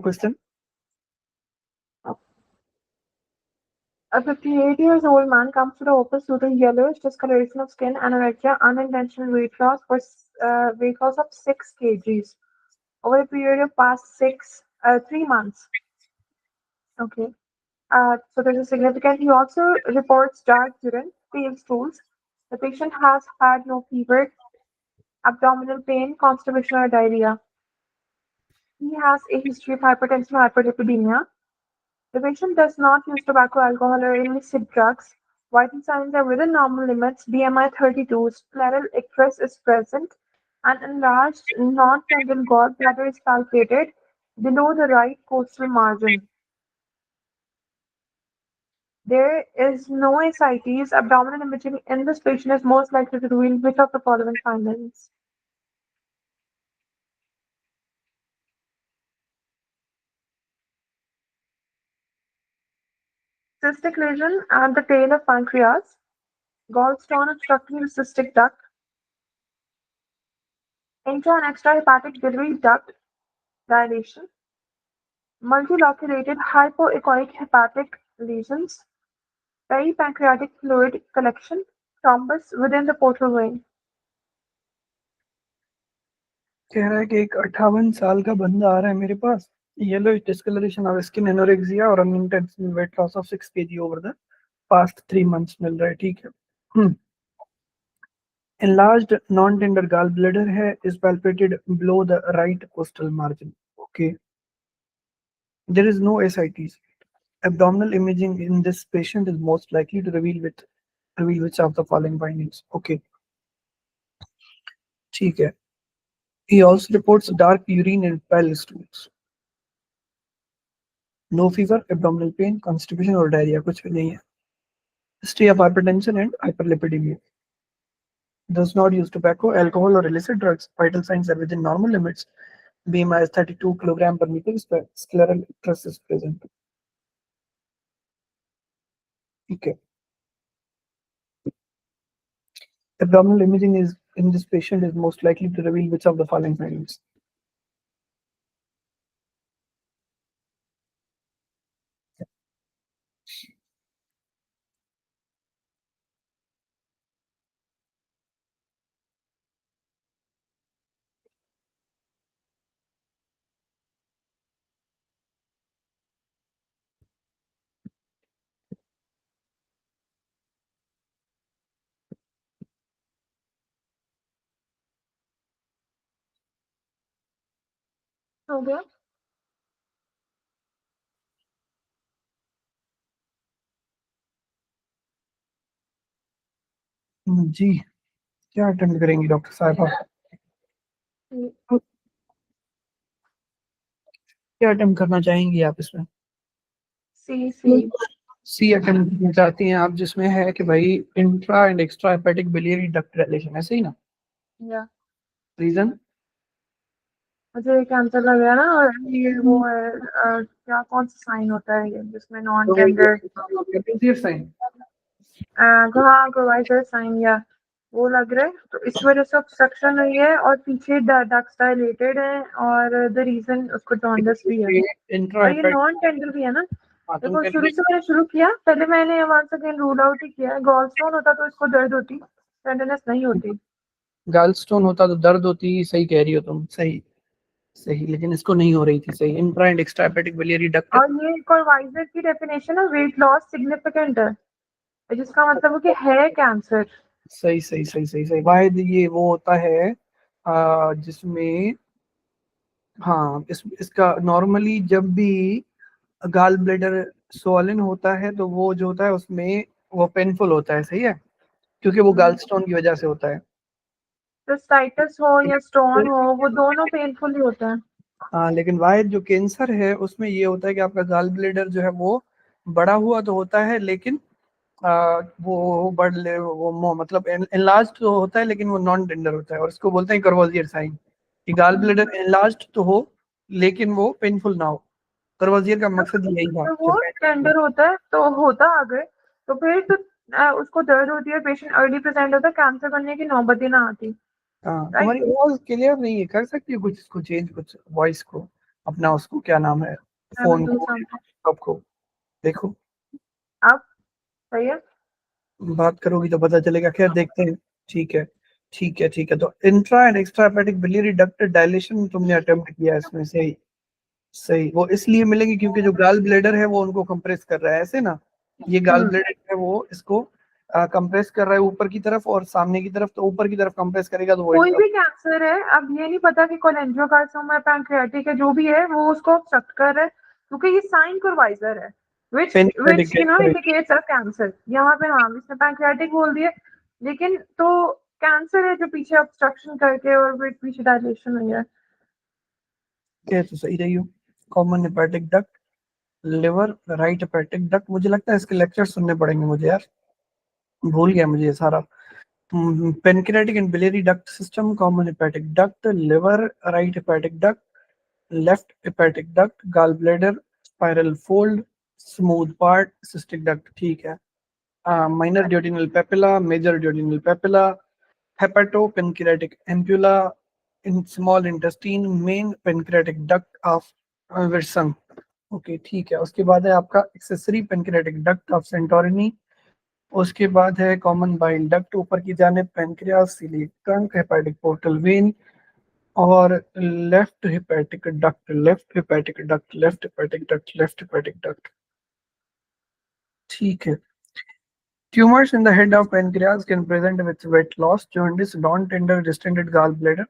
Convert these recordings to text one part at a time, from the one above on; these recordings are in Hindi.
Question. A 58 years old man comes to the office due to yellowish discoloration of skin, anorexia, unintentional weight loss of 6 kgs over a period of past 3 months. Okay. So there's a significant. He also reports dark urine, pale stools. The patient has had no fever, abdominal pain, constipation, or diarrhea. He has a history of hypertension or hyperlipidemia. The patient does not use tobacco, alcohol, or illicit drugs. Vital signs are within normal limits. BMI 32. Scleral icterus is present. An enlarged non-tendon gallbladder is palpated below the right costal margin. There is no ascites. Abdominal imaging in this patient is most likely to reveal which of the following findings. Cystic lesion at the tail of pancreas, gallstone obstructing the cystic duct, intra and extrahepatic biliary duct dilation, multiloculated hypoechoic hepatic lesions, peripancreatic fluid collection, thrombus within the portal vein. कह रहा है कि एक 58 साल का बंदा आ रहा है मेरे पास, yellow discoloration of skin, anorexia और unintentional weight loss of 6 kg over the past 3 months मिल रहा है. ठीक है. Enlarged non-tender gallbladder है, is palpated below the right costal margin. Okay. There is no ascites. Abdominal imaging in this patient is most likely to reveal which of the following findings. Okay. ठीक है. He also reports dark urine and pale stools. No fever, abdominal pain, constipation or diarrhea, कुछ भी नहीं है. History of hypertension and hyperlipidemia. Does not use tobacco, alcohol or illicit drugs. Vital signs are within normal limits. BMI is 32 kg per meter square. Scleral icterus is present. Okay. Abdominal imaging is in this patient is most likely to reveal which of the following findings. हो गया? जी, क्या अटेम्प्ट करेंगी डॉक्टर साहब आप? क्या अटेम्प्ट करना चाहेंगी आप इसमें? सी अटेम्प्ट करना चाहती हैं आप, जिसमें है कि भाई intra and extra hepatic biliary duct dilation, ऐसे ही ना? या रीजन? मुझे कैंसर लग गया ना, और ये वो है क्या कौन सा साइन होता है ये जिसमें नॉन टेंडर साइन. हाँ प्रोवाइडर साइन या वो लग रहा है, तो इस वजह से ऑब्स्ट्रक्शन हुई है और पीछे डक्ट्स डायलेटेड है और द रीजन उसको जॉन्डिस भी है इंट्रा और ये नॉन टेंडर भी है ना. देखो शुरू से मैंने शुरू किया, पहले मैंने वंस अगेन रूल आउट ही किया. गॉलस्टोन होता तो इसको दर्द होती, टेंडरनेस नहीं होती. गॉलस्टोन होता तो दर्द होती, सही कह रही हो तुम, सही सही, लेकिन इसको नहीं हो रही थी. सही. Intra and extra hepatic biliary duct. और ये कॉर्वाइजर की डेफिनेशन है वेट लॉस सिग्निफिकेंट है, जिसका मतलब है कि है कैंसर. सही सही सही सही सही. वाहिद ये वो होता है जिसमें, हाँ, इसका नॉर्मली जब भी गाल ब्लेडर स्वॉलन होता है तो वो जो होता है उसमें वो पेनफुल होता है. सही है, क्योंकि वो गाल स्टोन की वजह से होता है. सिस्टाइटिस हो या स्टोन हो, वो दोनों पेनफुल ही होते हैं. हाँ, लेकिन वाहिद जो कैंसर है उसमें ये होता है कि आपका गाल ब्लेडर जो है वो बड़ा हुआ तो होता है, लेकिन वो मतलब एनलार्ज तो होता है, लेकिन वो नॉन टेंडर होता है, और इसको बोलते हैं कर्वोजियर साइन, कि गाल ब्लेडर एनलार्ज तो हो लेकिन वो पेनफुल ना हो. कर्वोजियर का मकसद यही था. तो वो टेंडर होता है तो होता अगर, तो फिर तो उसको दर्द होती है, पेशेंट अर्ली प्रेजेंट होता है, कैंसर बनने की नौबत ही ना आती. हाँ, तुम्हारी आवाज क्लियर नहीं है, कर सकती हो कुछ इसको चेंज, कुछ वॉइस को अपना उसको क्या नाम है, I will फोन do को, something. लैपटॉप को। देखो अब सही है। बात करोगी तो पता चलेगा, खैर देखते हैं। ठीक है ठीक है ठीक है। तो intra and extra hepatic biliary duct dilation तुमने अटेम्प्ट किया इसमें, सही सही। वो इसलिए मिलेंगे क्योंकि जो गाल ब्लेडर है वो उनको कंप्रेस कर रहा है, ऐसे ना। ये गाल ब्लेडर है वो इसको कंप्रेस कर रहा है ऊपर की तरफ और सामने की तरफ, तो ऊपर की तरफ कंप्रेस करेगा तो वो कोई भी कैंसर है, अब ये नहीं पता कि कोलेंजियोकार्सिनोमा है, पैंक्रियाटिक है, जो भी है वो उसको ऑब्स्ट्रक्ट कर रहा है, क्योंकि ये साइन प्रोवाइजर है which पेनिक्लेटिक which you know indicates a cancer। यहाँ पे हाँ इसने पैंक्रियाटिक बोल दिया, लेकिन तो कैंसर है जो पीछे ऑब्स्ट्रक्शन करके और फिर पीछे डायलेशन हुई है। है तो सही रही हो। Common hepatic duct, liver, right hepatic duct. मुझे लगता है इसके लेक्चर सुनने पड़ेंगे मुझे यार, भूल गया मुझे ये सारा। Pancreatic and biliary duct system, common hepatic duct, liver, right hepatic duct, left hepatic duct, gall bladder, spiral fold, smooth part, cystic duct. ठीक है। Minor duodenal papilla, major duodenal papilla, hepato pancreatic ampulla, in small intestine, main pancreatic duct of Wilson. Okay ठीक है। उसके बाद है आपका accessory pancreatic duct of Santorini. उसके बाद है कॉमन बाइल डक्ट ऊपर की जानिब, pancreas, coeliac trunk, hepatic portal vein, और left hepatic duct, left hepatic duct, left hepatic duct, left hepatic duct. ठीक है। Tumors in the head of pancreas can present with weight loss, jaundice, non-tender distended gallbladder,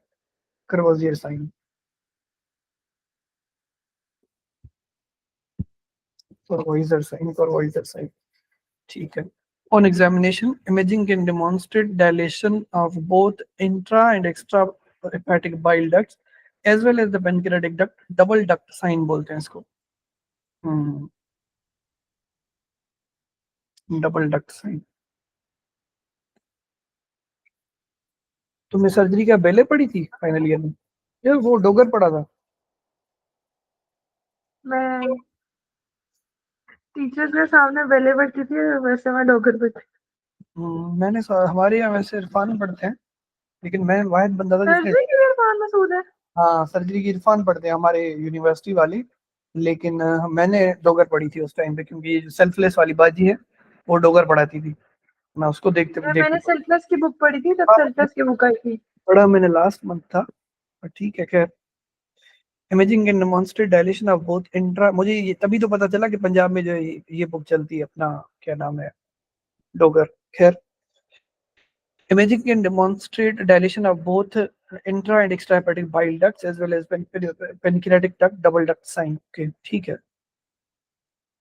Courvoisier sign. Courvoisier sign, Courvoisier sign. ठीक है। On examination, imaging can demonstrate dilation of both intra and extra hepatic bile ducts as well as the pancreatic duct. Double duct sign बोलते हैं इसको। Double duct sign. तुमने सर्जरी का बेले पड़ी थी फाइनल ईयर में, यार वो डोगर पड़ा था। मैं टीचर्स के सामने बेले बैठती थी, वैसे मैं डोगर पे थी। हमारे यहाँ वैसे इरफान पढ़ते हैं, लेकिन मैं वाहिद बंदा था जिसने, सर्जरी के लिए कौन मसूद है? हाँ सर्जरी की इरफान पढ़ते हैं हमारे यूनिवर्सिटी वाली। लेकिन मैंने डोगर पढ़ी थी उस टाइम पे, क्योंकि सेल्फलेस वाली बाजी है वो डोगर पढ़ाती थी, मैं उसको देखते देखते मैंने सेल्फलेस की बुक पढ़ी थी, तब हाँ, सेल्फलेस की बुक आई थी। पढ़ा मैंने लास्ट मंथ था, पर ठीक है खैर। Imaging and demonstrate dilation of both intra, मुझे ये तभी तो पता चला कि पंजाब में जो ये बुक चलती है अपना, क्या नाम है, डोगर। खैर, imaging can demonstrate dilation of both intra and extrahepatic bile ducts as well as pancreatic duct double duct sign. Okay, ठीक है।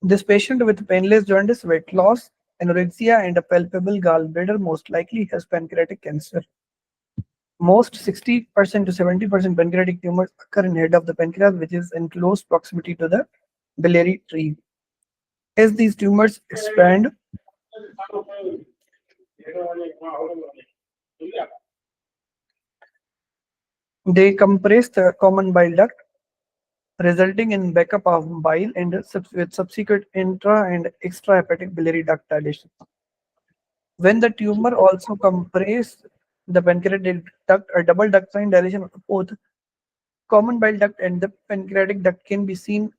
This patient with painless jaundice, weight loss, anorexia, and a palpable gallbladder most likely has pancreatic cancer. Most 60% to 70% pancreatic tumors occur in head of the pancreas, which is in close proximity to the biliary tree. As these tumors expand, they compress the common bile duct, resulting in backup of bile and with subsequent intra and extrahepatic biliary duct dilation. When the tumor also compresses the pancreatic duct, a double duct sign dilation of both common bile duct and the pancreatic duct can be seen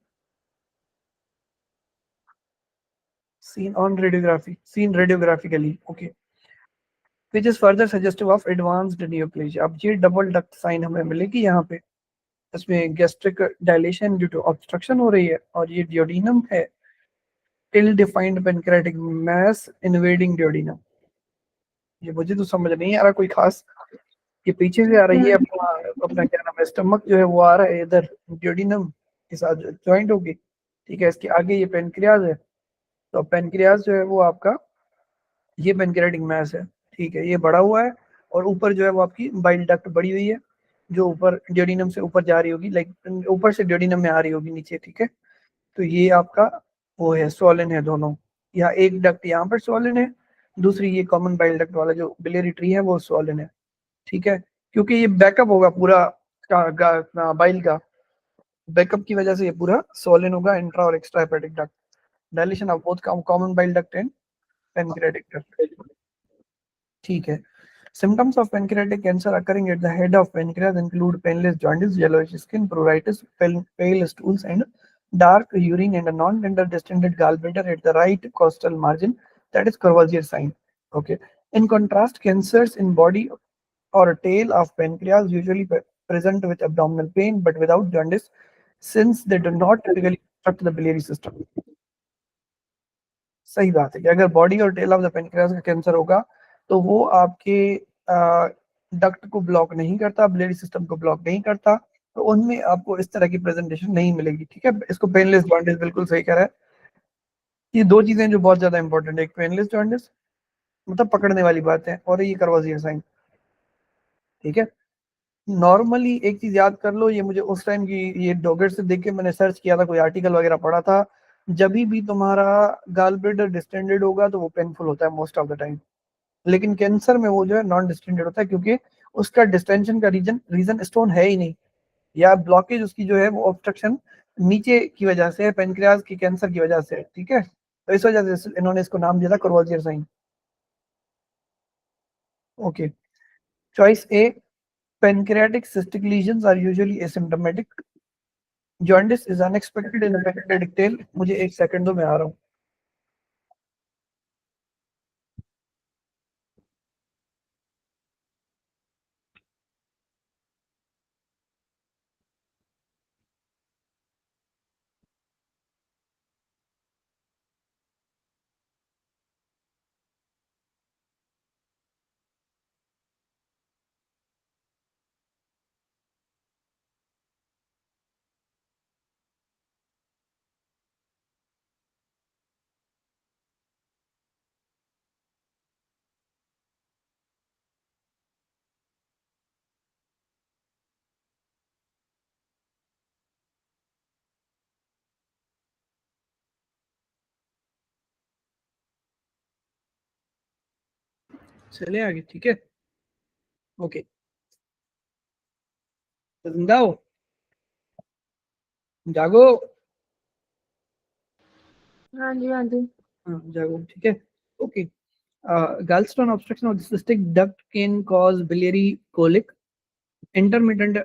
seen radiographically. Okay, which is further suggestive of advanced neoplasia. अब ये double duct sign हमें मिलेगी यहाँ पे, इसमें gastric dilation due to obstruction हो रही है, और ये डियोडिनम है, ill defined pancreatic mass invading duodenum। ये मुझे तो समझ नहीं आ रहा कोई खास, ये पीछे से आ रही है अपना अपना क्या नाम है, स्टमक जो है वो आ रहा है इधर डियोडिनम के साथ ज्वाइंट होगी। ठीक है, इसके आगे ये पेनक्रियाज है, तो पेनक्रियाज जो है वो आपका ये पेनक्रियाटिक मैस है। ठीक है, ये बड़ा हुआ है, और ऊपर जो है वो आपकी बाइल डक्ट बड़ी हुई है, जो ऊपर डियोडिनम से ऊपर जा रही होगी, लाइक ऊपर से डियोडिनम में आ रही होगी नीचे। ठीक है, तो ये आपका वो है, स्वॉलन है दोनों। यहाँ एक डक्ट यहाँ पर स्वॉलन है, दूसरी ये कॉमन बाइल डक्ट वाला जो बिलियरी ट्री है वो स्वॉलन है। ठीक है, क्योंकि ये बैकअप होगा पूरा बाइल का, बैकअप की वजह से ये पूरा स्वॉलन होगा, इंट्रा और extra hepatic duct, dilation of both common bile duct and pancreatic duct. ठीक है, Symptoms of pancreatic cancer occurring at the head of pancreas include painless jaundice, yellowish skin, pruritus, pale stools, and dark urine, and a non-tender distended gallbladder at the right costal margin, that is Courvoisier sign. Okay. In contrast, cancers in body or tail of pancreas usually present with abdominal pain but without jaundice, since they do not typically obstruct the biliary system. सही बात है कि अगर बॉडी और टेल ऑफ द पेनक्रियास का कैंसर होगा तो वो आपके डक्ट को ब्लॉक नहीं करता, बिलियरी सिस्टम को ब्लॉक नहीं करता, तो उनमें आपको इस तरह की प्रेजेंटेशन नहीं मिलेगी। ठीक है, इसको पेनलेस जॉन्डिस बिल्कुल सही कह रहा है। ये दो चीजें जो बहुत ज्यादा इंपॉर्टेंट है, एक पेनलेस जॉन्डिस मतलब पकड़ने वाली बात है, और ये कर्वाजियर साइन। ठीक है, नॉर्मली एक चीज याद कर लो, ये मुझे उस टाइम की ये डॉगेट से देख के मैंने सर्च किया था, कोई आर्टिकल वगैरह पढ़ा था, जब भी तुम्हारा गाल ब्लेडर डिस्टेंडेड होगा तो वो पेनफुल होता है मोस्ट ऑफ द टाइम, लेकिन कैंसर में वो जो है नॉन डिस्टेंडेड होता है, क्योंकि उसका डिस्टेंशन का रीजन स्टोन है ही नहीं, या ब्लॉकेज उसकी जो है वो ऑब्स्ट्रक्शन नीचे की वजह से है, पेनक्रियाज की कैंसर की वजह से। ठीक है, तो इस वजह से इन्होंने इसको नाम दिया था कोर्वाजियर sign. Okay, choice A, pancreatic cystic lesions are usually asymptomatic. Jaundice is unexpected in a pancreatic tail. मुझे एक सेकंड दो, मैं आ रहा हूँ। चले आगे, ठीक है। ओके, तो जिंदा हो, जागो। हाँ जी, हाँ जी। हाँ जागो, ठीक है। Okay, gallstone obstruction of the cystic duct can cause biliary colic, intermittent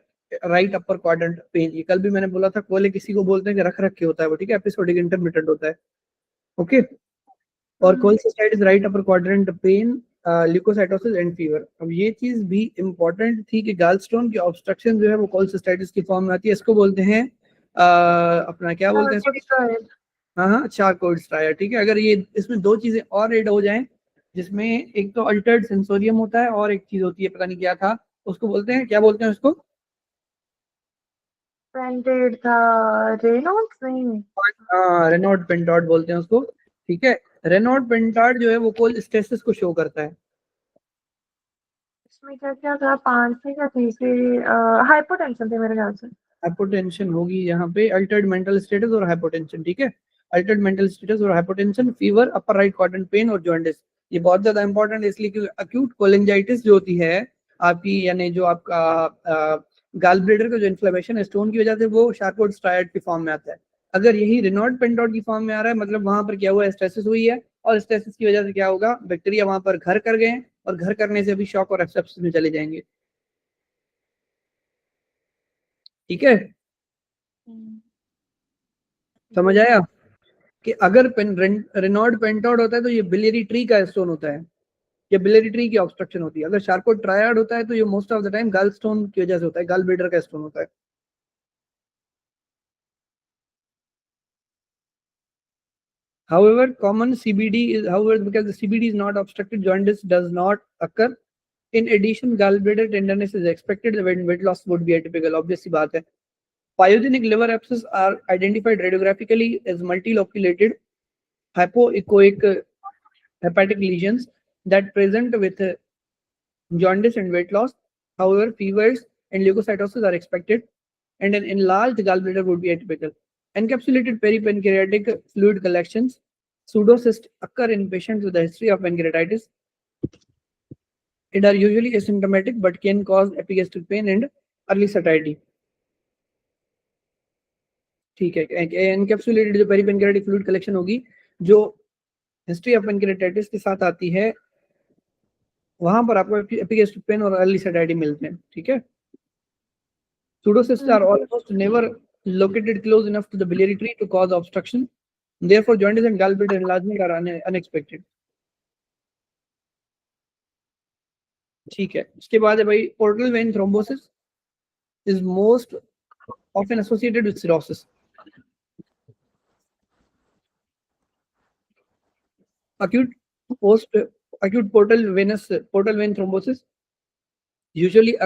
right upper quadrant pain। ये कल भी मैंने बोला था, कोलिक किसी को बोलते हैं कि रख रख के होता है वो, ठीक है, एपिसोडिक इंटरमिटेंट होता है। ओके, और cholecystitis right upper quadrant pain, leukocytosis and fever. अब ये चीज भी इंपॉर्टेंट थी कि गालस्टोन की ऑब्स्ट्रक्शन जो है वो कोलिसिस्टाइटिस की फॉर्म में आती है, इसको बोलते हैं अपना क्या बोलते हैं, हाँ हाँ, चारकोइड स्ट्राया। ठीक है, अगर ये इसमें दो चीजें और ऐड हो जाएं, जिसमें एक तो अल्टर्ड सेंसोरियम होता है और एक चीज होती है पता नहीं क्या था, उसको बोलते हैं, क्या बोलते हैं उसको, पेंटेड था, रेनॉल्ड्स नहीं, हाँ रेनॉल्ड पेंटॉड बोलते हैं उसको। ठीक है, रेनॉल्ड पेंटॉड जो है वो कोलिस्टेसिस को शो करता है। इसमें क्या क्या था, 5 या 3 हाइपोटेंशन थे मेरे ख्याल से। हाइपोटेंशन होगी यहाँ पे, अल्टर्ड मेंटल स्टेटस और हाइपोटेंशन। ठीक है, अल्टर्ड मेंटल स्टेटस और hypotension, fever, upper right quadrant pen और जॉन्डिस। ये बहुत ज्यादा इंपॉर्टेंट है, इसलिए कि अक्यूट कोलेंजाइटिस जो होती है आपकी, यानी जो आपका गाल ब्लेडर का जो इन्फ्लेमेशन है स्टोन की वजह से, वो शार्कोट स्ट्राइड की फॉर्म में आता है। अगर यही रेनॉल्ड पेंटॉड की फॉर्म में आ रहा है, मतलब वहां पर क्या हुआ, स्ट्रेसिस हुई है, और स्ट्रेसिस की वजह से क्या होगा, बैक्टीरिया वहां पर घर कर गए, और घर करने से अभी शॉक और एब्सेप्सिस में चले जाएंगे। ठीक है, समझ आया कि अगर रेनॉल्ड पेंटॉड होता है तो ये बिलियरी ट्री का स्टोन होता है, ये बिलियरी ट्री की ऑब्स्ट्रक्शन होती है। अगर शार्कोट ट्रायड होता है तो ये मोस्ट ऑफ द टाइम गल स्टोन की वजह से होता है, गल ब्लेडर का स्टोन होता है। However, common CBD is, however, because the CBD is not obstructed, jaundice does not occur. In addition, gallbladder tenderness is expected when weight loss would be atypical. Obvious सी बात है। Pyogenic liver abscess are identified radiographically as multiloculated hypoechoic hepatic lesions that present with jaundice and weight loss. However, fevers and leukocytosis are expected, and an enlarged gallbladder would be atypical. Encapsulated peripancreatic fluid collections, pseudocysts occur in patients with a history of pancreatitis and are usually asymptomatic but can cause epigastric pain and early satiety. ठीक है, एनकैप्सुलेटेड जो पेरीपेनक्रेटिक फ्लूइड कलेक्शन होगी, जो हिस्ट्री ऑफ पेनक्रेटाइटिस के साथ आती है, वहां पर आपको एपिगेस्ट्रिक पेन और अर्ली सेटाइटी मिलते हैं, ठीक है। Pseudocysts are almost never located close enough to the biliary tree to cause obstruction. Therefore, jaundice and gallbladder enlargement are unexpected. ठीक है, उसके बाद है भाई portal vein thrombosis is most often associated with cirrhosis. Acute post acute portal vein thrombosis usually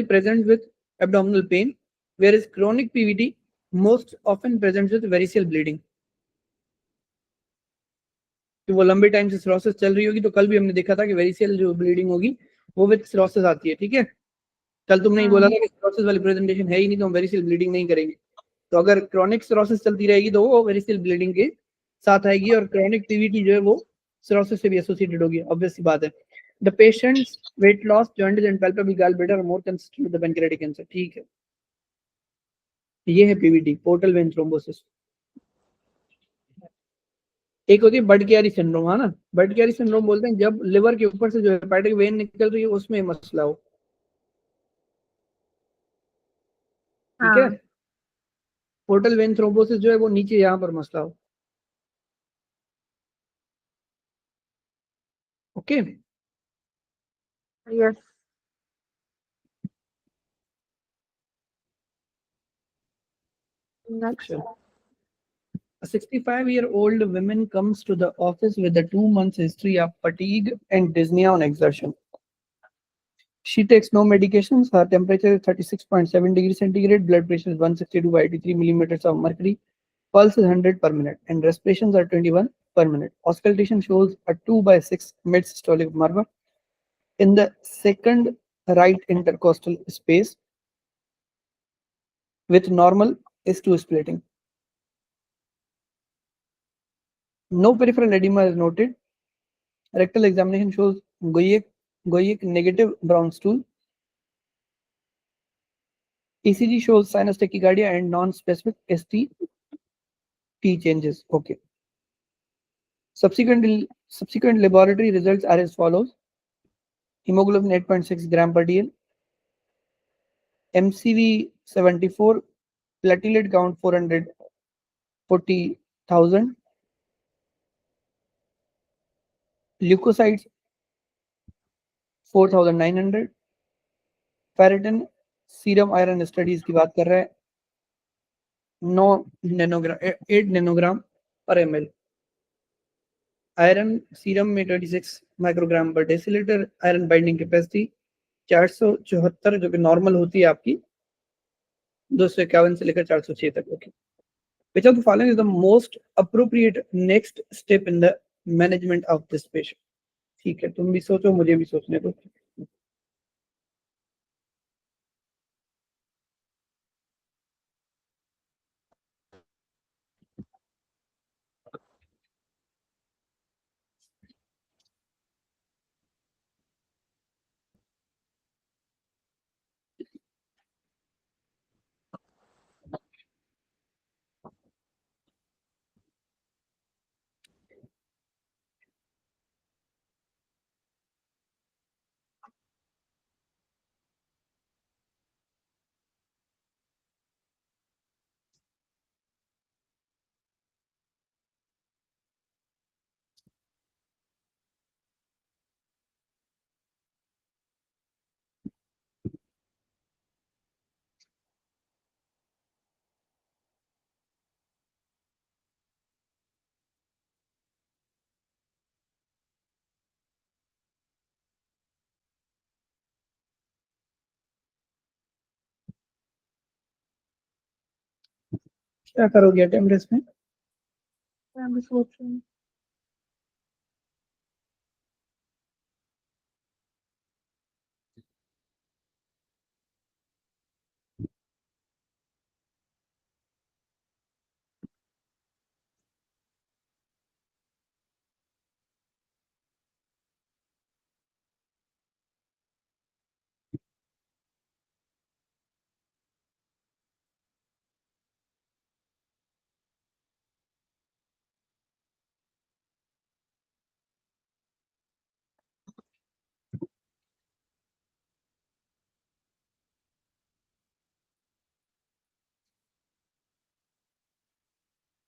presents with abdominal pain, whereas chronic PVT most often presents with variceal bleeding. कि वो लंबे टाइम से सिरोसिस चल रही होगी, तो कल भी हमने देखा था कि वेरिसियल जो ब्लीडिंग होगी वो विद सिरोसिस आती है, ठीक है। कल तुमने ही बोला था कि सिरोसिस वाली प्रेजेंटेशन है ही नहीं, तो हम वेरिसियल ब्लीडिंग नहीं करेंगे। तो अगर क्रॉनिक सिरोसिस चलती रहेगी तो वो वेरिसियल ब्लीडिंग के साथ आएगी, और क्रॉनिक पीवीटी जो है वो सिरोसिस से भी एसोसिएटेड होगी, ऑब्वियस सी बात है। The patient's weight loss, jaundice and palpable gallbladder are more consistent with the pancreatic cancer, ठीक है। ये है पीवीटी, पोर्टल वेन थ्रोम्बोसिस। एक होती है बर्ड-क्यारी सिंड्रोम, है ना। बर्ड-क्यारी सिंड्रोम बोलते हैं जब लिवर के ऊपर से जो हेपेटिक वेन निकल रही है उसमें मसला हो, ठीक है। पोर्टल वेन थ्रोम्बोसिस जो है वो नीचे यहाँ पर मसला हो, okay. Yes. Next. A 65-year-old woman comes to the office with a 2 month history of fatigue and dyspnea on exertion. She takes no medications. Her temperature is 36.7 degrees centigrade. Blood pressure is 162 by 83 millimeters of mercury. Pulse is 100 per minute, and respirations are 21 per minute. Auscultation shows a 2/6 mid-systolic murmur in the second right intercostal space with normal S2 splitting. No peripheral edema is noted. Rectal examination shows Goyic negative brown stool. ECG shows sinus tachycardia and non-specific ST changes. Okay. Subsequent laboratory results are as follows: hemoglobin 8.6 gram per dl, MCV 74, platelet count 440,000, leukocytes 4,900, ferritin serum iron studies की बात कर रहे हैं 9 नैनोग्राम 8 नैनोग्राम पर एमएल, आयरन सीरम में 26 माइक्रोग्राम पर डेसीलीटर, आयरन बाइंडिंग कैपेसिटी 474 जो कि नॉर्मल होती है आपकी 251 से लेकर 406 तक, okay. Which of the following is the most appropriate next step in the management of this patient? ठीक है, तुम भी सोचो, मुझे भी सोचने दो। क्या करोगे अटेम्प्ट में? मैं भी सोच रही हूँ।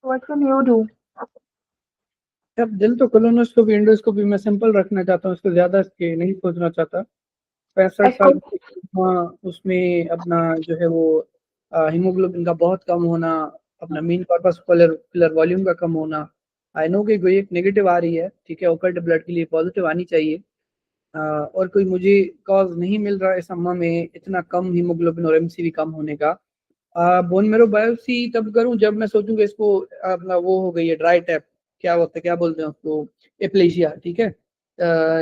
What will you do? अब दिल तो कोलोनोस्कोपी एंडोस्कोपी में सिंपल रखना चाहता हूँ, इसको ज्यादा इसके नहीं सोचना चाहता। 65 Echo. साल हाँ, उसमें अपना जो है वो हीमोग्लोबिन का बहुत कम होना, अपना मीन कॉर्पस्कुलर वॉल्यूम का कम होना। आई नो कि कोई एक नेगेटिव आ रही है, ठीक है, ओकल्ट ब्लड के लिए पॉजिटिव आनी चाहिए। और कोई मुझे कॉज नहीं मिल रहा है इस अम्मा में इतना कम हीमोग्लोबिन और एमसीवी कम होने का। बोन मेरो बायोप्सी तब करूं जब मैं सोचूं कि इसको अपना वो हो गई है ड्राई टैप, क्या होता है, क्या बोलते हैं उसको, एप्लेशिया, ठीक है।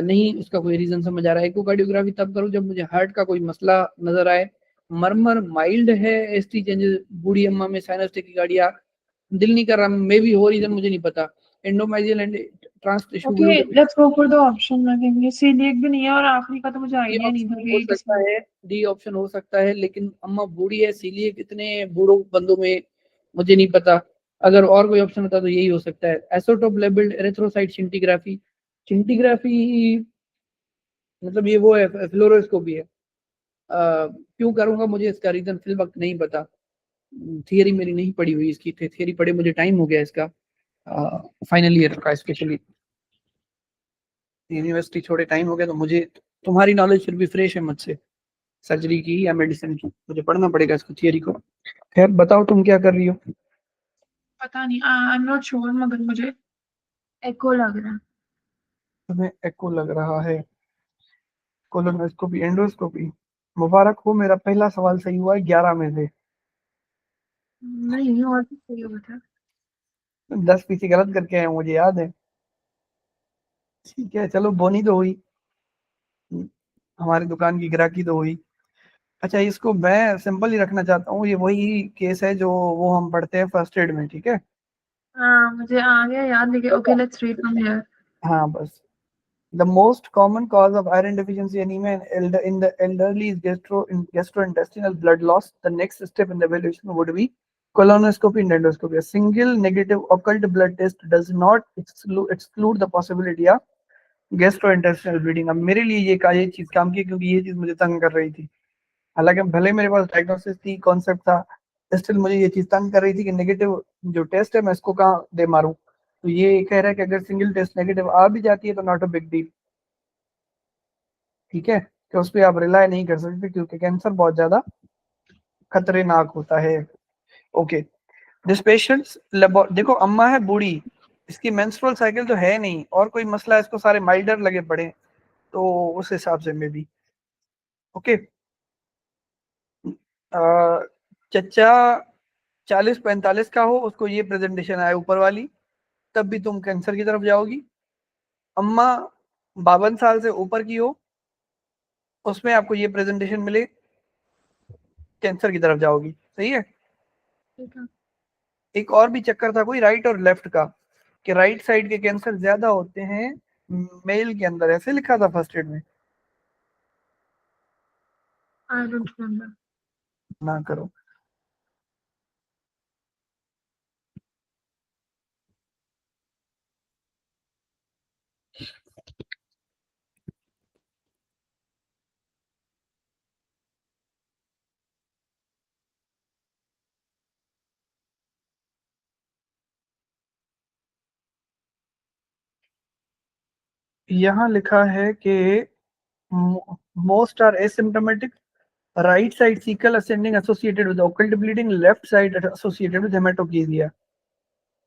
नहीं उसका कोई रीजन समझ आ रहा है। इकोकार्डियोग्राफी तब करूं जब मुझे हार्ट का कोई मसला नजर आए। मरमर माइल्ड है, एसटी चेंजेस बूढ़ी अम्मा में, साइनस टैकिकार्डिया, दिल नहीं कर रहा, मे भी हो रीजन मुझे नहीं पता। Endomysial and trans tissue Okay, let's go for the option. लगेंगे celiac भी नहीं है और आखिरी का तो मुझे डी आइडिया नहीं था ऑप्शन कि हो ये सकता किसमें। है, डी ऑप्शन हो सकता है, लेकिन अम्मा बूढ़ी है इसीलिए कितने बूढ़ों बंदों में मुझे नहीं पता। अगर और कोई ऑप्शन होता तो यही हो सकता है। एसोटोप लेबल्ड एरिथ्रोसाइट छिंटिग्राफी, छिंटिग्राफी मतलब ये वो है, फ्लोरोस्कोपी है। क्यों करूंगा मुझे इसका रीजन फिल वक्त नहीं पता। थियरी मेरी नहीं पड़ी हुई इसकी, थियरी पढ़े मुझे टाइम हो गया इसका, फाइनल ईयर का स्पेशली। यूनिवर्सिटी छोड़े टाइम हो गया, तो मुझे तुम्हारी नॉलेज फिर भी फ्रेश है मुझसे, सर्जरी की या मेडिसिन की, मुझे पढ़ना पड़ेगा इसको थियरी को। खैर बताओ तुम क्या कर रही हो। पता नहीं, आई एम नॉट श्योर, मगर मुझे एको लग रहा है। तुम्हें एको लग रहा है, कोलोनोस्कोपी एंडोस्कोपी। मुबारक हो, मेरा पहला सवाल सही हुआ है 11 में से। नहीं, और भी सही हुआ था। 10 पीछे गलत करके आए मुझे याद है। ठीक है चलो, बोनी तो हुई, हमारी दुकान की ग्राहकी तो हुई। अच्छा, इसको मैं सिंपल ही रखना चाहता हूँ, ये वही केस है जो वो हम पढ़ते हैं फर्स्ट एड में, ठीक है। हाँ, मुझे आ गया याद, लेकिन okay, let's read from here. हाँ बस। The most common cause of iron deficiency anemia in the elderly is gastrointestinal blood loss. The next step in the evaluation would be colonoscopy and endoscopy. A single negative occult blood test does not exclude the possibility of gastrointestinal bleeding. अब मेरे लिए ये चीज काम की, क्योंकि ये चीज मुझे तंग कर रही थी। हालांकि भले मेरे पास डायग्नोसिस थी, कॉन्सेप्ट था, स्टिल मुझे ये चीज तंग कर रही थी कि नेगेटिव जो टेस्ट है मैं इसको कहाँ दे मारूं। तो ये कह रहा है कि अगर सिंगल टेस्ट नेगेटिव आ भी जाती है तो नॉट अ बिग डील, ठीक है, कि उस पर आप रिलाय नहीं कर सकते क्योंकि कैंसर बहुत ज्यादा खतरनाक होता है। ओके, दिस पेशेंट्स, देखो अम्मा है बूढ़ी, इसकी मेंस्ट्रुअल साइकिल तो है नहीं, और कोई मसला है, इसको सारे माइल्डर लगे पड़े, तो उस हिसाब से मे भी। ओके, चच्चा 40-45 का हो, उसको ये प्रेजेंटेशन आए ऊपर वाली, तब भी तुम कैंसर की तरफ जाओगी। अम्मा 52 साल से ऊपर की हो, उसमें आपको ये प्रेजेंटेशन मिले, कैंसर की तरफ जाओगी, सही है। ठीक है। एक और भी चक्कर था कोई राइट और लेफ्ट का, कि राइट साइड के कैंसर ज्यादा होते हैं मेल के अंदर, ऐसे लिखा था फर्स्ट एड में। I don't remember. ना करो। यहाँ लिखा है कि most are asymptomatic, right side caecal ascending associated with occult bleeding, left side associated with haematochezia.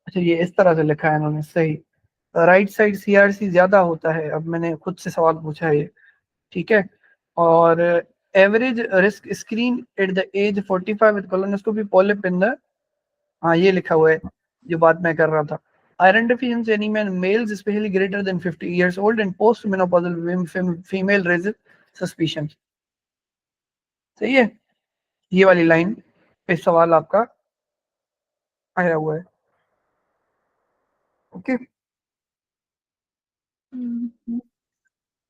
अच्छा, ये इस तरह से लिखा है इन्होंने, सही। राइट साइड सीआरसी ज्यादा होता है, अब मैंने खुद से सवाल पूछा है ये, ठीक है। और average risk screen at the age 45 with colonoscopy polyp in the, हाँ ये लिखा हुआ है जो बात मैं कर रहा था। Iron deficiency anemia in males especially greater than 50 years old and post menopausal female raises suspicion। सही है, ये वाली लाइन पे सवाल आपका आया हुआ है। ओके,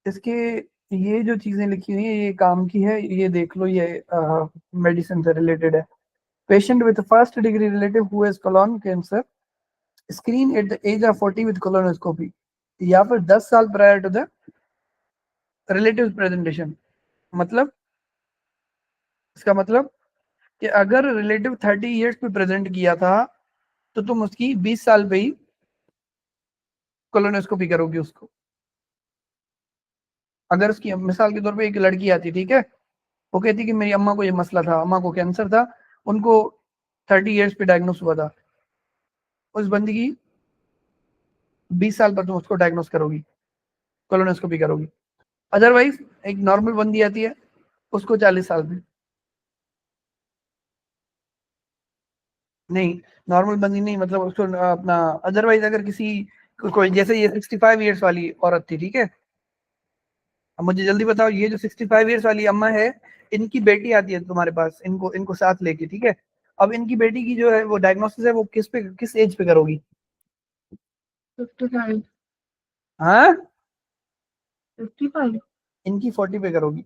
इसके ये जो चीजें लिखी हुई है ये काम की है, ये देख लो, ये मेडिसिन से रिलेटेड है। Patient with first degree relative who has colon cancer, screen at the age of 40 with colonoscopy, या फिर 10 साल prior to the relative presentation. मतलब, इसका मतलब कि अगर रिलेटिव 30 ईयर्स पे प्रेजेंट किया था तो तुम उसकी 20 साल पे ही कोलोनोस्कोपी करोगी उसको। अगर उसकी मिसाल के तौर पे एक लड़की आती, ठीक है, वो कहती कि मेरी अम्मा को ये मसला था, अम्मा को कैंसर था, उनको 30 ईयर्स पे डायग्नोस हुआ था, उस बंदी की 20 साल पर तुम उसको डायग्नोस करोगी, कोलोनोस्कोपी करोगी। अदरवाइज एक नॉर्मल बंदी आती है, उसको 40 साल में। नहीं, नॉर्मल बंदी नहीं, मतलब उसको अपना, अदरवाइज अगर किसी कोई, जैसे ये 65 ईयर्स वाली औरत थी, ठीक है, अब मुझे जल्दी बताओ, ये जो 65 ईयर्स वाली अम्मा है, इनकी बेटी आती है तुम्हारे पास, इनको इनको साथ लेके, ठीक है, अब इनकी बेटी की जो है वो डायग्नोसिस है, वो किस एज पे करोगी? 55. हाँ, 55. इनकी 40 पे करोगी,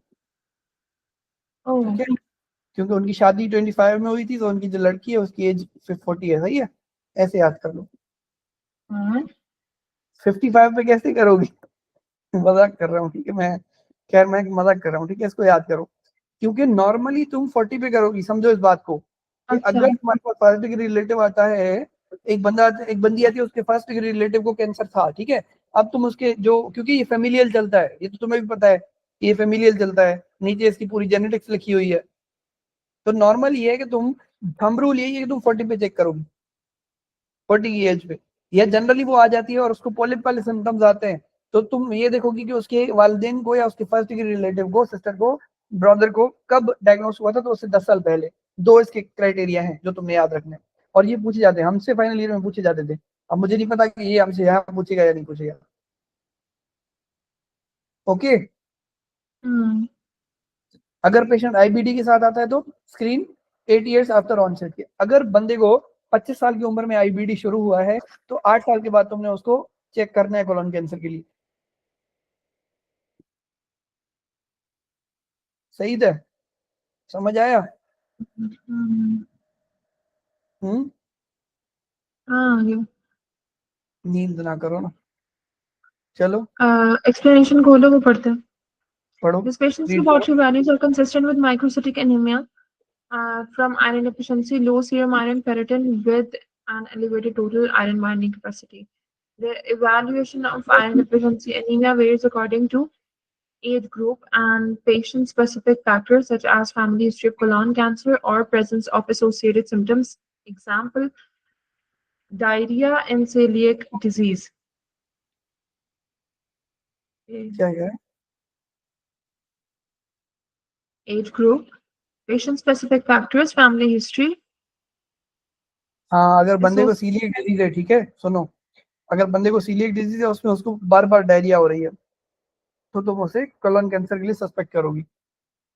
Oh. ठीक है, क्योंकि उनकी शादी 25 में हुई थी, तो उनकी जो लड़की है उसकी एज 40 है, सही है, ऐसे याद कर लो। हाँ. 55 पे कैसे करोगी? मजाक कर रहा हूँ, ठीक है, मैं, खैर मैं मजाक कर रहा हूँ, ठीक है, इसको याद करो, क्योंकि नॉर्मली तुम 40 पे करोगी, समझो इस बात को, कि अच्छा. अगर तुम्हारे पास फर्स्ट डिग्री रिलेटिव आता है, एक बंदी आती है, उसके फर्स्ट डिग्री रिलेटिव को कैंसर था, ठीक है, अब तुम उसके जो, क्योंकि ये फेमिलियल चलता है, ये तो तुम्हें भी पता है, ये फेमिलियल चलता है, नीचे इसकी पूरी जेनेटिक्स लिखी हुई है, तो नॉर्मल ये है कि तुम, थंब रूल यही है कि तुम 40 पे चेक करोगी, 40 की एज पे, या जनरली वो आ जाती है और उसको पॉलिप वाले सिम्टम्स आते हैं, तो तुम ये देखोगी कि उसके वालिदैन को या उसके फर्स्ट डिग्री रिलेटिव को, सिस्टर को, ब्रदर को कब डायग्नोस हुआ था, तो उससे 10 साल पहले। दो इसके क्राइटेरिया हैं जो तुमने याद रखने, और ये पूछे जाते हैं हमसे, फाइनल ईयर में पूछे जाते थे, अब मुझे नहीं पता कि ये हमसे यहाँ पूछेगा या नहीं पूछेगा। ओके। हम्म. अगर पेशेंट आईबीडी के साथ आता है तो स्क्रीन 8 ईयर्स आफ्टर ऑनसेट के, अगर बंदे को 25 साल की उम्र में आईबीडी शुरू हुआ है, तो 8 साल के बाद तुमने उसको चेक करना है कोलोन कैंसर के लिए। सही है, समझ आया? हम्म. हम्म। हाँ, ये नींद ना करो ना, चलो explanation खोलो, वो पढ़ते हैं. पढ़ो, This patient's रीड करो। laboratory values are consistent with microcytic anemia from iron deficiency, low serum iron ferritin with an elevated total iron binding capacity. The evaluation of iron deficiency anemia varies according to age group and patient-specific factors such as family history of colon cancer or presence of associated symptoms. Example, diarrhea and celiac disease. क्या है? Age group, patient-specific factors, family history. हाँ, अगर बंदे को Associ- सीलिएक डिजीज है, ठीक है, सुनो, अगर बंदे को सीलिएक डिजीज है, उसमें उसको बार बार डायरिया हो रही है, तो तुम उसे कोलोन कैंसर के लिए सस्पेक्ट करोगी।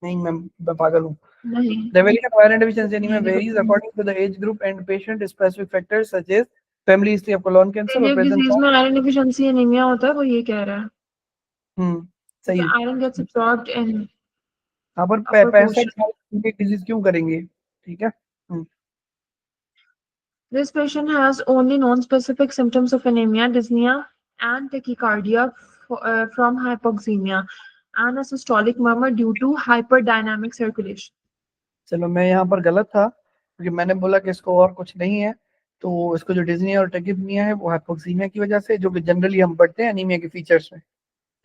नहीं, मैं पागल हूँ। नहीं, The value of iron deficiency anemia नहीं, varies according to the age group and patient-specific factors such as family history of colon cancer or celiac presence disease of। में iron deficiency anemia होता है, वो ये कह रहा है. सही The है। iron gets absorbed in यहाँ पर upper 65 portion. साल की डिजीज क्यों करेंगे, ठीक है। This patient has only non-specific symptoms of anemia, dyspnea, and tachycardia from hypoxemia, and a systolic murmur due to hyperdynamic circulation. चलो, मैं यहाँ पर गलत था, क्योंकि मैंने बोला कि इसको और कुछ नहीं है, तो इसको जो डिज्निया और टेकिपनिया है वो हाइपोक्सीमिया की वजह से, जो कि जनरली हम पढ़ते हैं एनीमिया के फीचर्स में,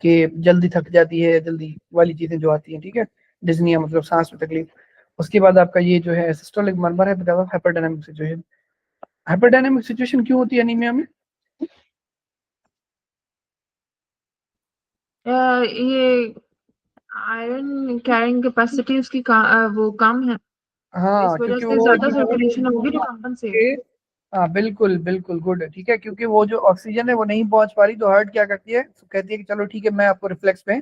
कि जल्दी थक जाती है, जल्दी वाली चीजें जो आती हैं, ठीक है, डिज्निया मतलब सांस में तकलीफ। उसके बाद आपका ये जो है सिस्टोलिक मरमर है, बिकॉज ऑफ हाइपरडायनामिक सिचुएशन। हाइपरडायनामिक सिचुएशन क्यों होती है एनीमिया में? ये आयरन कैरिंग कैपेसिटी उसकी वो कम है, इस हाँ, वजह क्योंकि से वो ज्यादा ये सर्कुलेशन होगी तो कंपनसेट. हाँ, बिल्कुल बिल्कुल गुड, ठीक है, क्योंकि वो जो ऑक्सीजन है वो नहीं पहुंच पा रही, तो हार्ट क्या करती है, तो कहती है कि चलो ठीक है, मैं आपको रिफ्लेक्स में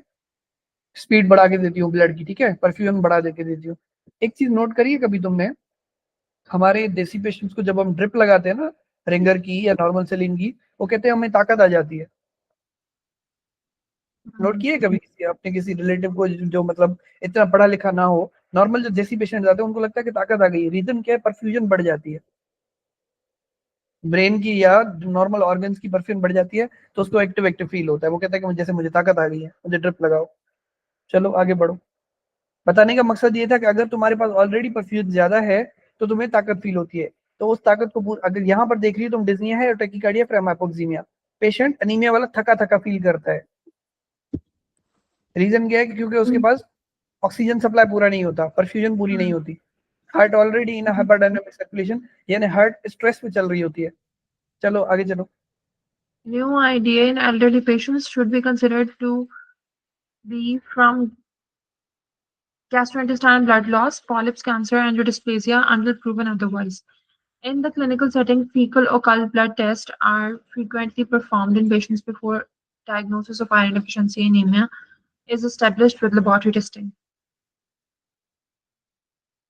स्पीड बढ़ा के देती हूँ ब्लड की, ठीक है, परफ्यूजन बढ़ा दे के देती हूँ। एक चीज नोट करिए कभी तुमने, हमारे देसी पेशेंट्स को जब हम ड्रिप लगाते हैं ना, रिंगर की या नॉर्मल सेलिन की, वो कहते हैं हमें ताकत आ जाती है। नोट किए कभी किसी अपने किसी रिलेटिव को जो मतलब इतना पढ़ा लिखा ना हो, नॉर्मल जो देसी पेशेंट आते हैं उनको लगता है कि ताकत आ गई है, रीजन क्या है, परफ्यूजन बढ़ जाती है, ब्रेन की या नॉर्मल ऑर्गन्स की परफ्यूजन बढ़ जाती है, तो उसको एक्टिव एक्टिव फील होता है, वो कहता है कि जैसे मुझे ताकत आ गई है, मुझे ड्रिप लगाओ। चलो आगे बढ़ो। बताने का मकसद ये था कि अगर तुम्हारे पास ऑलरेडी परफ्यूजन ज्यादा है, तो तुम्हें ताकत फील होती है, तो उस ताकत को अगर यहाँ पर देख रही हो तुम, डिज्निया है और टैकीकार्डिया फिर हाइपोक्सीमिया, पेशेंट अनीमिया वाला थका थका फील करता है। रीजन क्या है? क्योंकि उसके पास ऑक्सीजन सप्लाई पूरा नहीं होता, परफ्यूजन पूरी नहीं होती, हार्ट ऑलरेडी इन हाइपरडायनामिक सर्कुलेशन, यानी हार्ट स्ट्रेस पे चल रही होती है। चलो आगे चलो। New idea in elderly patients should be considered to be from gastrointestinal blood loss, polyps, cancer, angiodysplasia until proven otherwise. In the clinical setting, fecal occult blood tests are frequently performed in patients before diagnosis of iron deficiency anemia is established with laboratory testing.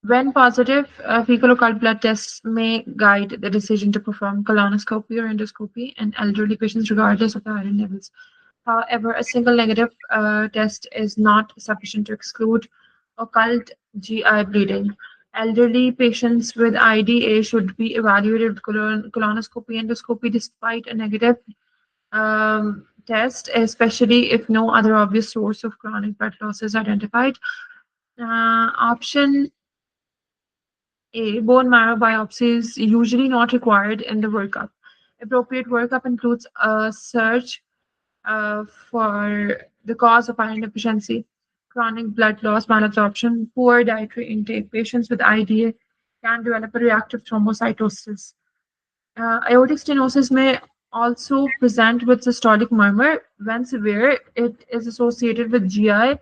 When positive, fecal occult blood tests may guide the decision to perform colonoscopy or endoscopy in elderly patients regardless of the iron levels. However, a single negative test is not sufficient to exclude occult GI bleeding. Elderly patients with IDA should be evaluated with colonoscopy endoscopy despite a negative test, especially if no other obvious source of chronic blood loss is identified. Option A, bone marrow biopsy is usually not required in the workup. Appropriate workup includes a search for the cause of iron deficiency, chronic blood loss, malabsorption, poor dietary intake. Patients with IDA can develop a reactive thrombocytosis. Aortic stenosis may also present with systolic murmur. When severe, it is associated with GI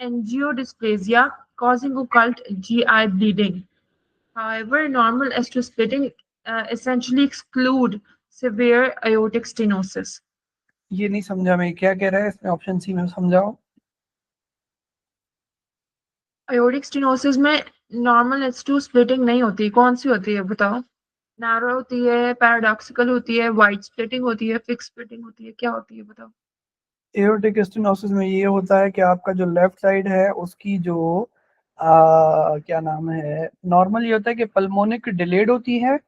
angiodysplasia, causing occult GI bleeding. However, normal electrosplitting essentially exclude severe aortic stenosis. ये नहीं समझा मैं, क्या कह रहा है इसमें? ऑप्शन सी में समझाओ। aortic stenosis में नॉर्मल H2 स्प्लिटिंग नहीं होती, कौन सी होती है बताओ? नैरो होती है, पैराडॉक्सिकल होती है, वाइड स्प्लिटिंग होती है, फिक्स स्प्लिटिंग होती है, क्या होती है बताओ? एओर्टिक स्टेनोसिस में ये होता है कि आपका जो लेफ्ट साइड है उसकी जो क्या नाम है, नॉर्मल ये होता है कि पल्मोनिक डिलेड होती है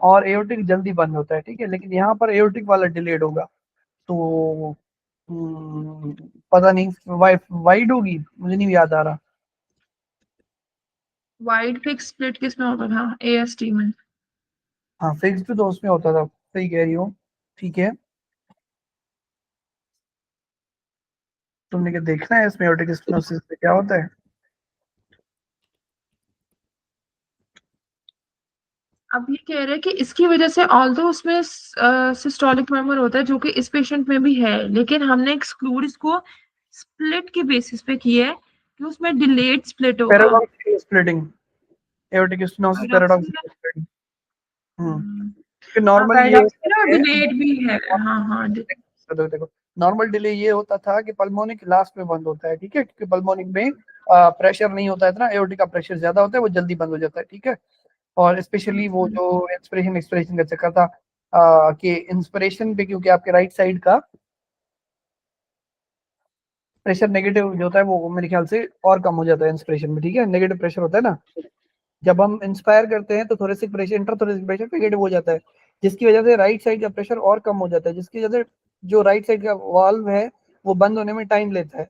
और एओर्टिक जल्दी बंद होता है, ठीक है, लेकिन यहाँ पर एओर्टिक वाला डिलेड होगा। तो पता नहीं, वाइड होगी, मुझे नहीं याद आ रहा। वाइड फिक्स स्प्लिट किसमें होता था? AST में। हाँ फिक्स तो उसमें होता था, सही कह रही हो, ठीक है। तुमने क्या देखना है इसमें एओर्टिक स्टेनोसिस में क्या होता है? अब ये कह रहे हैं कि इसकी वजह से ऑल्दो उसमें सिस्टोलिक मर्मर होता है जो कि इस पेशेंट में भी है, लेकिन हमने एक्सक्लूड इसको स्प्लिट के बेसिस पे किया है कि उसमें डिलेड स्प्लिट होगा। Paradoxical splitting, aortic stenosis paradoxical. Paradoxical splitting. Normally ये होता पैराडॉक्सिकल और है, डिलेड भी है। हाँ हाँ। देखो देखो, नॉर्मल डिले ये होता था कि पल्मोनिक लास्ट में बंद होता है, ठीक है, क्योंकि पल्मोनिक में प्रेशर नहीं होता है इतना, एओर्टिक का प्रेशर ज्यादा होता है, वो जल्दी बंद हो जाता है, ठीक है। और स्पेशली वो जो इंस्पिरेशन एक्सपिरेशन का चक्कर था, कि इंस्पिरेशन पे क्योंकि आपके राइट साइड का प्रेशर नेगेटिव जो होता है वो मेरे ख्याल से और कम हो जाता है इंस्पिरेशन में, ठीक है, नेगेटिव प्रेशर होता है ना, जब हम इंस्पायर करते हैं तो thoracic pressure, intrathoracic pressure negative हो जाता है, जिसकी वजह से राइट साइड का प्रेशर और कम हो जाता है, जिसकी वजह से जो राइट साइड का वाल्व है वो बंद होने में टाइम लेता है।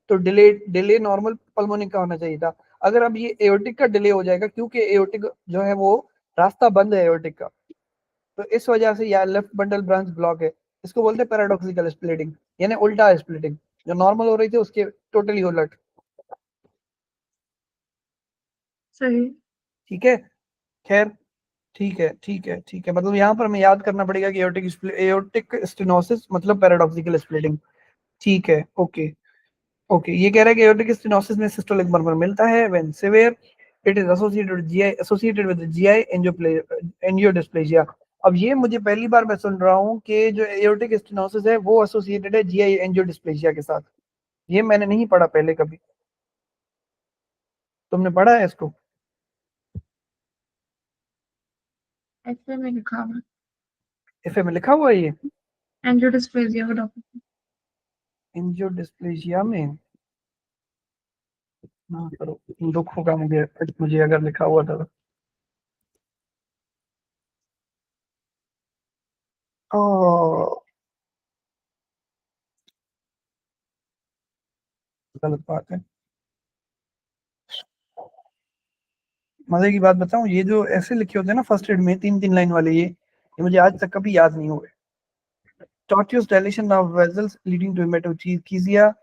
तो डिले डिले नॉर्मल पल्मोनिक का होना चाहिए था। अगर अब ये एओर्टिक का डिले हो जाएगा, क्योंकि एओर्टिक जो है वो रास्ता बंद है एओर्टिक का, तो इस वजह से यार लेफ्ट बंडल ब्रांच ब्लॉक है, इसको बोलते हैं पैराडॉक्सिकल स्प्लिटिंग, यानी उल्टा स्प्लिटिंग, जो नॉर्मल हो रही थी उसके टोटली उलट। सही। ठीक है, खैर, ठीक है ठीक है ठीक है, मतलब यहाँ पर हमें याद करना पड़ेगा कि एओर्टिक स्टेनोसिस मतलब पैराडॉक्सिकल स्प्लिटिंग। ठीक है, ओके। ओके, ये कह रहा है कि एओर्टिक स्टेनोसिस में सिस्टोलिक मर्मर मिलता है when severe, it is associated with GI angiodysplasia. अब ये मुझे पहली बार मैं सुन रहा हूँ कि जो एओर्टिक स्टेनोसिस है वो एसोसिएटेड है जीआई एंजियोडिस्प्लेजिया के साथ, ये मैंने नहीं पढ़ा पहले कभी। तुमने पढ़ा है इसको? ऐसे में लिखा हुआ एफए में लिखा हुआ है ये? एंजियोडिस्प्लेजिया का डॉक्टर। एंजियोडिस्प्लेजिया में? हाँ करो, दुख होगा मुझे मुझे अगर लिखा हुआ था तो। गलत बात है। मजे की बात बताऊं, ये जो ऐसे लिखे होते हैं ना फर्स्ट एड में 3-3 लाइन वाले, ये मुझे आज तक कभी याद नहीं हुए. Tortuous dilation of vessels leading to hematochezia,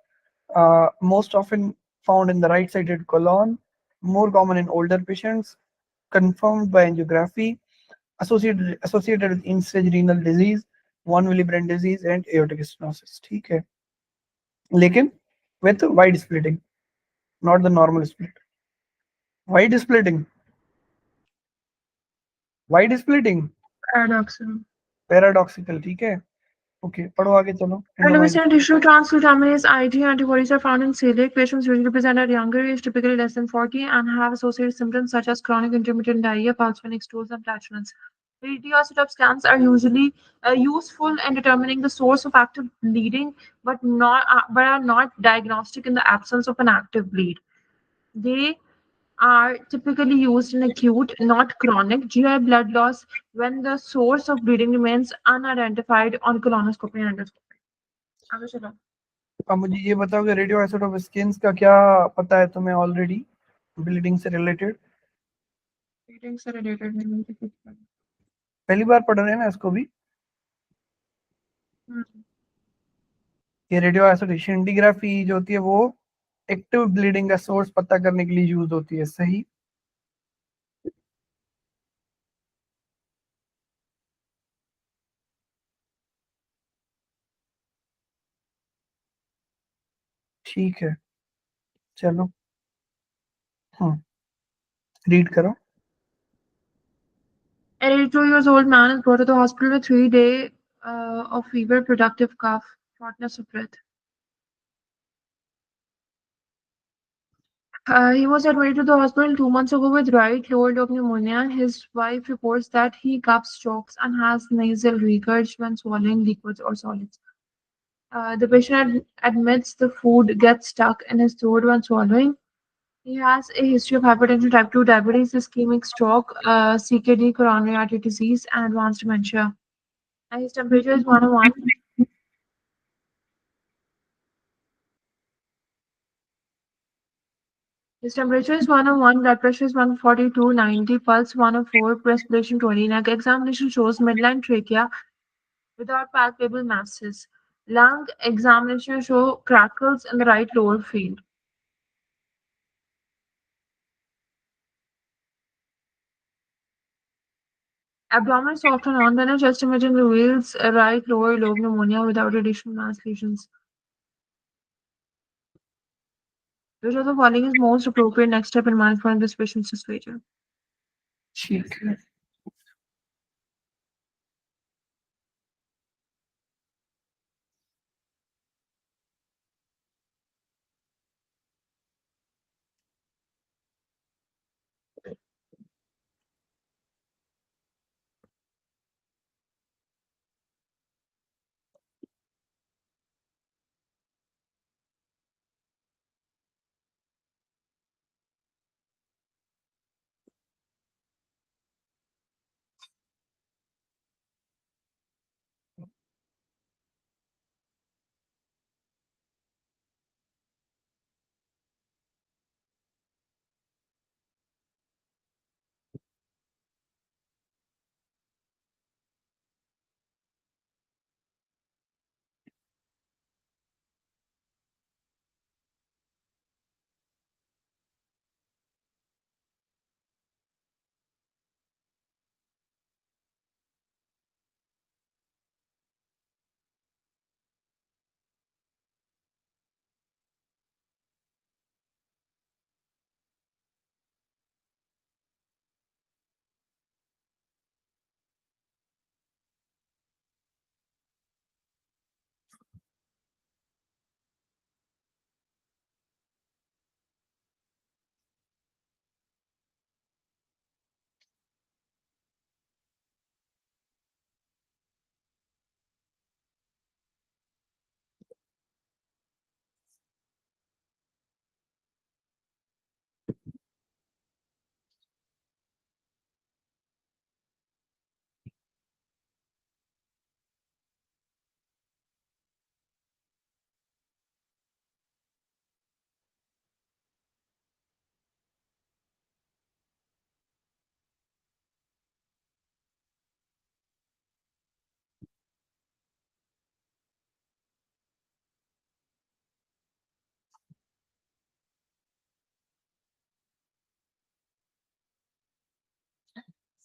most often found in the right-sided colon, more common in older patients, confirmed by angiography, associated with end-stage renal disease, von Willebrand disease and aortic stenosis. ठीक है, लेकिन with wide splitting, not the normal split. Wide splitting, wide splitting, Paradoxal. paradoxical. ठीक है, ओके, पढ़ो आगे चलो. Endomysitis tissue transglutaminase Ig antibodies are found in celiac patients usually present at younger age, typically less than 40, and have associated symptoms such as chronic intermittent diarrhea, pulse-phoenic stools, and flatulence. Radioisotope scans are usually useful in determining the source of active bleeding, but are not diagnostic in the absence of an active bleed. They are typically used in acute, not chronic, GI blood loss when the source of bleeding remains unidentified on colonoscopy and endoscopy. आगे चलो. अब मुझे ये बताओ कि रेडियो आइसोटोप स्किन्स का क्या पता है तुम्हें ऑलरेडी, ब्लीडिंग से रिलेटेड? Bleeding से related नहीं मुझे कुछ पता. पहली बार पढ़ रहे हैं ना इसको भी. ये रेडियो आइसोटोप scintigraphy जो होती है वो एक्टिव ब्लीडिंग का सोर्स पता करने के लिए यूज होती है. सही. ठीक है, चलो. हाँ, रीड करो. An 82-year-old man is brought to the hospital with 3 days of fever, productive cough, shortness of breath. He was admitted to the hospital 2 months ago with right lower lobe pneumonia. His wife reports that he coughs, chokes, and has nasal regurg when swallowing liquids or solids. The patient admits the food gets stuck in his throat when swallowing. He has a history of hypertension, type 2 diabetes, ischemic stroke, CKD, coronary artery disease, and advanced dementia. His temperature is 101. His temperature is 101, blood pressure is 142/90, pulse 104, respiration 20. Neck examination shows midline trachea without palpable masses. Lung examination show crackles in the right lower field. Abdomen is soft and on, then a chest imaging reveals a right lower lobe pneumonia without additional mass lesions. Which of the following is most appropriate next step in management of this patient's situation? ठीक है,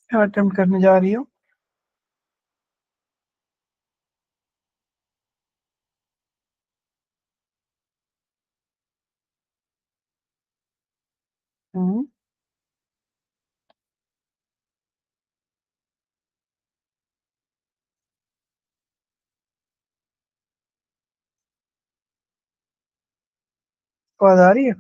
क्या अटेम्प्ट करने जा रही हो? हम्म, आवाज आ रही है?